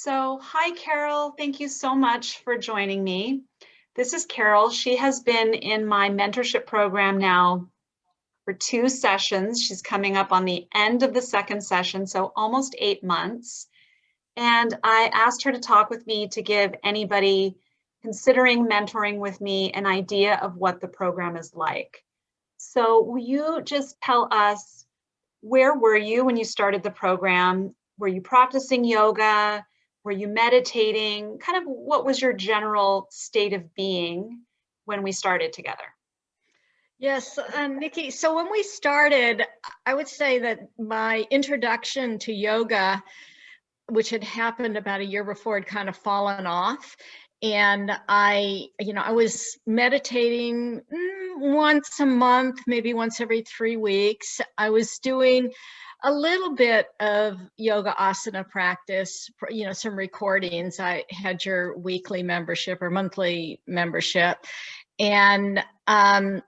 Hi, Carol. Thank you so much for joining me. This is Carol. She has been in my mentorship program now for 2 sessions. She's coming up on the end of the second session, so almost 8 months. And I asked her to talk with me to give anybody considering mentoring with me an idea of what the program is like. So will you just tell us, where were you when you started the program? Were you practicing yoga? Were you meditating? Kind of what was your general state of being when we started together? Yes, Nikki. So when we started, I would say that my introduction to yoga, which had happened about a year before, had kind of fallen off. And I was meditating once a month, maybe once every 3 weeks. I was doing a little bit of yoga asana practice, some recordings. I had your weekly membership or monthly membership. And I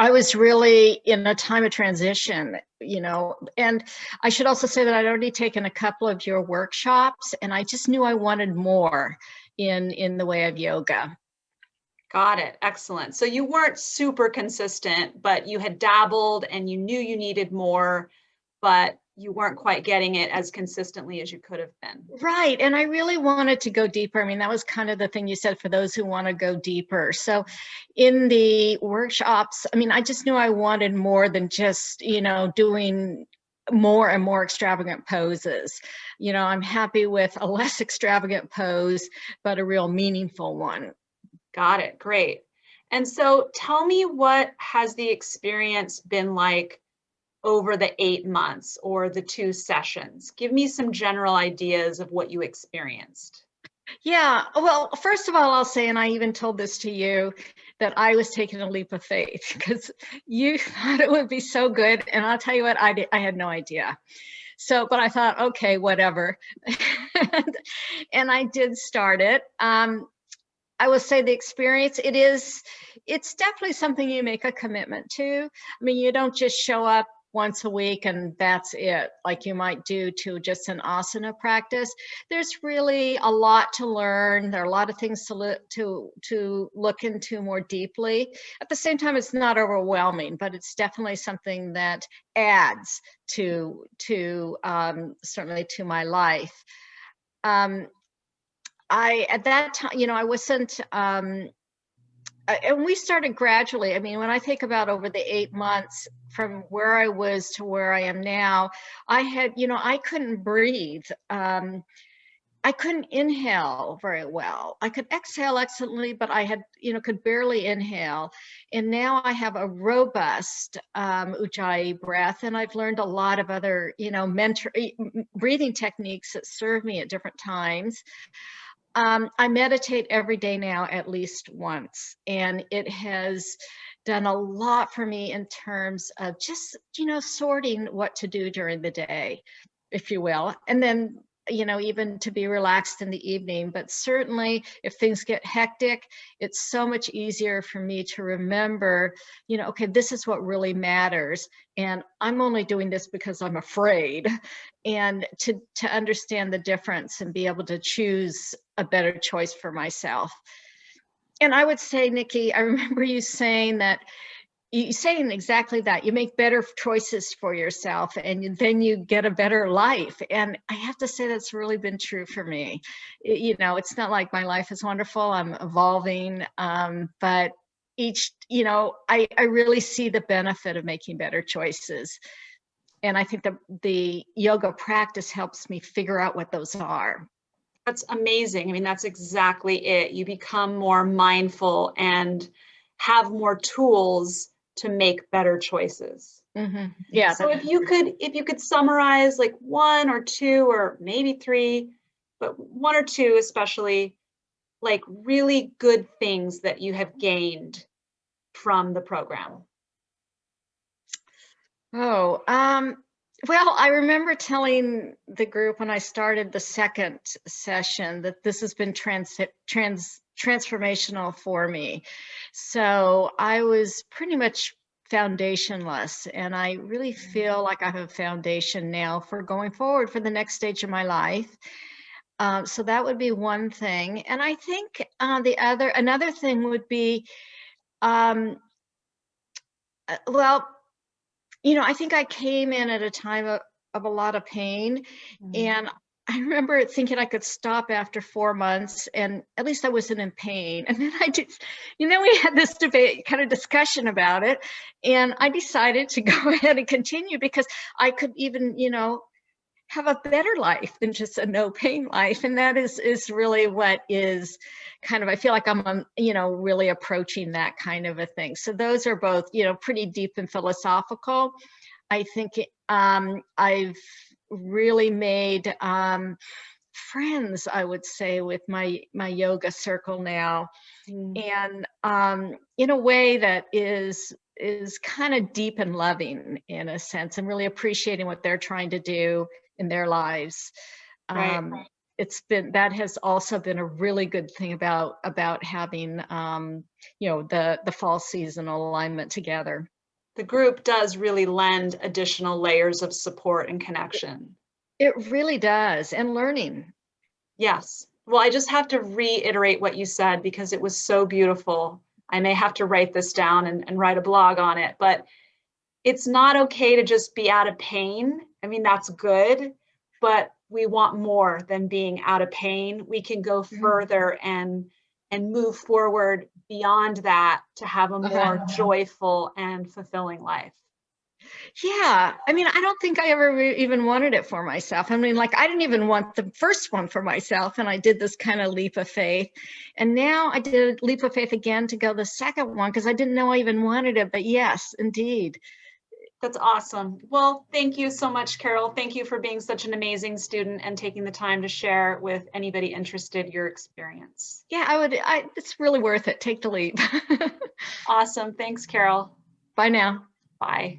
was really in a time of transition, and I should also say that I'd already taken a couple of your workshops, and I just knew I wanted more in the way of yoga. Got it. Excellent. So you weren't super consistent, but you had dabbled and you knew you needed more, but you weren't quite getting it as consistently as you could have been. Right. And I really wanted to go deeper. I mean, that was kind of the thing you said, for those who want to go deeper. So in the workshops, I mean, I just knew I wanted more than just, doing more and more extravagant poses. I'm happy with a less extravagant pose, but a real meaningful one. Got it. Great. And so tell me, what has the experience been like over the 8 months or the 2 sessions? Give me some general ideas of what you experienced. Yeah, well, first of all, I'll say, and I even told this to you, that I was taking a leap of faith because you thought it would be so good. And I'll tell you what, I had no idea. So, but I thought, okay, whatever. And I did start it. I will say the experience, it's definitely something you make a commitment to. I mean, you don't just show up once a week and that's it, like you might do to just an asana practice. There's really a lot to learn. There are a lot of things to look into more deeply. At the same time, it's not overwhelming, but it's definitely something that adds to certainly to my life. At that time, I wasn't, and we started gradually. I mean, when I think about over the 8 months from where I was to where I am now, I couldn't breathe. I couldn't inhale very well. I could exhale excellently, but I could barely inhale. And now I have a robust Ujjayi breath, and I've learned a lot of other, breathing techniques that serve me at different times. I meditate every day now at least once, and it has done a lot for me in terms of just, sorting what to do during the day, if you will. And then, even to be relaxed in the evening. But certainly if things get hectic, it's so much easier for me to remember, okay, this is what really matters. And I'm only doing this because I'm afraid. And to understand the difference and be able to choose a better choice for myself. And I would say, Nikki, I remember you saying exactly that. You make better choices for yourself, and then you get a better life. And I have to say that's really been true for me. It's not like my life is wonderful. I'm evolving, but I really see the benefit of making better choices. And I think the yoga practice helps me figure out what those are. That's amazing. I mean, that's exactly it. You become more mindful and have more tools to make better choices. Mm-hmm. Yeah. So if you could summarize like one or two or maybe three, but one or two especially, like really good things that you have gained from the program. Oh, well, I remember telling the group when I started the second session that this has been transformational for me. So I was pretty much foundationless, and I really feel like I have a foundation now for going forward for the next stage of my life. So that would be one thing. And I think another thing would be, um, well, I think I came in at a time of a lot of pain. And I remember thinking I could stop after 4 months, and at least I wasn't in pain. And then we had this debate, kind of discussion about it. And I decided to go ahead and continue because I could even, have a better life than just a no pain life. And that is really what is kind of, I feel like I'm, really approaching that kind of a thing. So those are both, pretty deep and philosophical. I think I've really made friends, I would say, with my yoga circle now. And in a way that is kind of deep and loving, in a sense, and really appreciating what they're trying to do in their lives. Right. That has also been a really good thing about having the fall seasonal alignment together. The group does really lend additional layers of support and connection. It really does. And learning. Yes. Well, I just have to reiterate what you said because it was so beautiful. I may have to write this down and write a blog on it, but it's not okay to just be out of pain. I mean, that's good, but we want more than being out of pain. We can go further and move forward beyond that to have a more joyful and fulfilling life. Yeah. I mean, I don't think I ever even wanted it for myself. I mean, like, I didn't even want the first one for myself. And I did this kind of leap of faith. And now I did a leap of faith again to go the second one because I didn't know I even wanted it. But yes, indeed. That's awesome. Well, thank you so much, Carol. Thank you for being such an amazing student and taking the time to share with anybody interested your experience. Yeah, it's really worth it. Take the leap. Awesome. Thanks, Carol. Bye now. Bye.